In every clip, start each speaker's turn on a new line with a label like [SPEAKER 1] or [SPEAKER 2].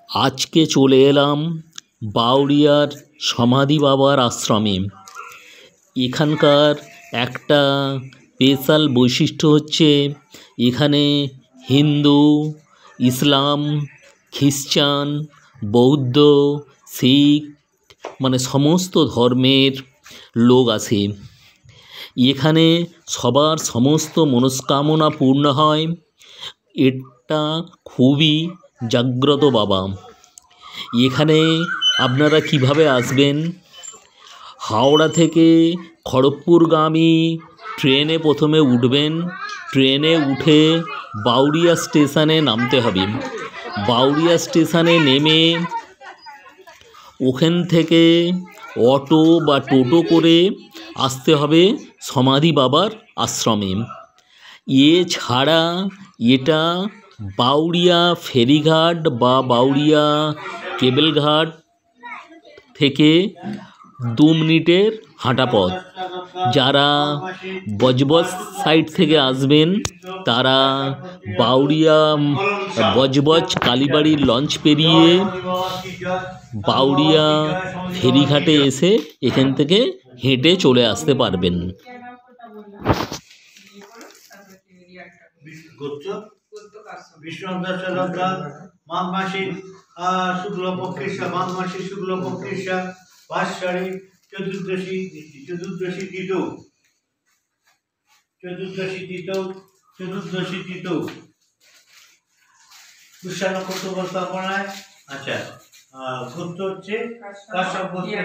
[SPEAKER 1] আজকে চলে এলাম বাউরিয়ার সমাধি বাবার আশ্রমে। এখানকার একটা স্পেশাল বৈশিষ্ট্য হচ্ছে এখানে হিন্দু, ইসলাম, খ্রিস্টান, বৌদ্ধ, শিখ সমস্ত ধর্মের লোক আসে। এখানে সবার সমস্ত মনস্কামনা পূর্ণ হয়। এটা খুবই জাগ্রত বাবা। এখানে আপনারা কিভাবে আসবেন? হাওড়া থেকে খড়গপুরগামী ট্রেনে প্রথমে উঠবেন। ট্রেনে উঠে বাউরিয়া স্টেশনে নামতে হবে। বাউরিয়া স্টেশনে নেমে ওখান থেকে অটো বা টোটো করে আসতে হবে সমাধি বাবার আশ্রমে। এছাড়া এটা বাউরিয়া ফেরিঘাট বা বাউরিয়া কেবল ঘাট থেকে 2 মিনিটের হাঁটা পথ। যারা বজবজ সাইড থেকে আসবেন তারা বাউরিয়া বজবজ কালীবাড়ির লঞ্চ পেরিয়ে বাউরিয়া ফেরিঘাটে এসে এখান থেকে হেঁটে চলে আসতে পারবেন।
[SPEAKER 2] মাঘ মাসের শুক্লপক্ষের ভাস্বরে চতুর্দশী তিথৌ পুষ্যা নক্ষত্র উপস্থাপনায়। আচ্ছা, গোত্র হচ্ছে কাশ্যপ গোত্র,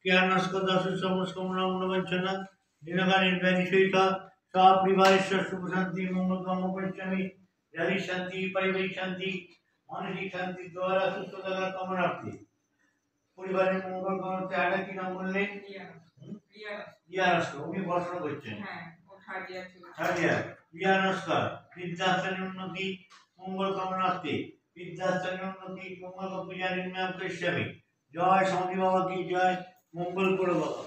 [SPEAKER 2] কেয়ানস্কর দর্শন সমস্কামনা মনোবাঞ্ছনা দিনকালীন ব্যাধি সহিত সপরিবারেশ্বর সুখ শান্তি মঙ্গল কাম পরিচামী জাতির শান্তি, পারিবারিক শান্তি, মানসিক শান্তি দ্বারা সুস্থতা কামনার্থে পরিবারের মঙ্গল কামনার্থে আগে কি নাম বললেন? ইয়ানস্কর। উনি বর্ষণ করছেন। ইয়ানস্কর বিদ্যাস্থানের উন্নতি মঙ্গল কামনার্থে বিদ্যাস্থানের উন্নতি মঙ্গল পূজা নির্ণয় করিষ্যামি। জয় সমাধি বাবা কি জয়। মঙ্গল করো বাবা,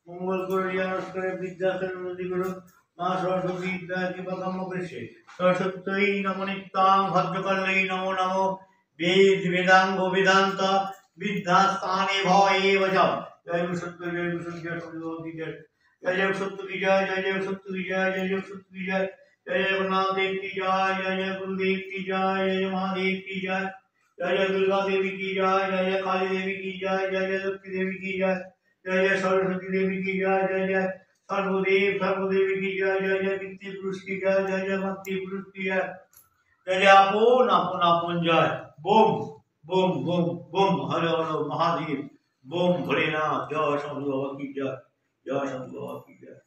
[SPEAKER 2] মঙ্গল করো। ইয়ানস্করের বিদ্যাস্থানের উন্নতি করো। মা সরস্বতী কৃপা কাম্য করিষ্যে। সরস্বত্যই নমো নিত্যাং ভদ্রকর্ণৈ নমো নমো। বেদ বেদাঙ্গ বেদান্ত বিদ্যাস্থানে ভয়ে বচ। জয় সত্য জয় সত্য জয় जय जय सत्य की जय, जय जय सत्य की जय, जय जय सत्य की जय, जय जय गुरुनाथ देव की जय, जय जय गुरुदेव की जय, जय जय महादेव की जय, जय जय दुर्गा देवी की जय, जय जय काली देवी की जय, जय जय लक्ष्मी देवी की जय, जय जय सरस्वती देवी की जय, जय जय सर्वदेवी की जय, जय जय वित्ती पुरुष की जय, जय जय भक्ति पुरुष की जय, जय जय आपन आपन आपन जय। बोम बोम बोम बोम हर हर महादेव। बोम भोलेनाथ। जय शंभु बाबा की जय, जय शंभु बाबा की जय।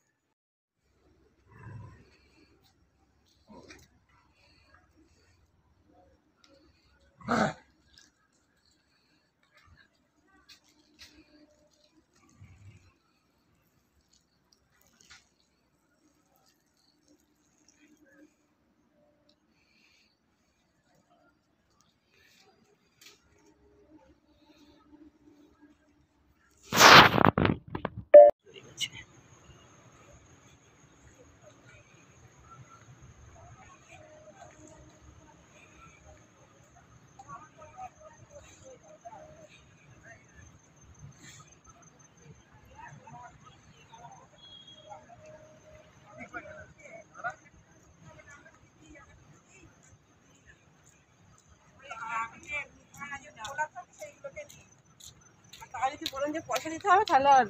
[SPEAKER 3] বলেন যে পয়সা দিতে হবে তাহলে আর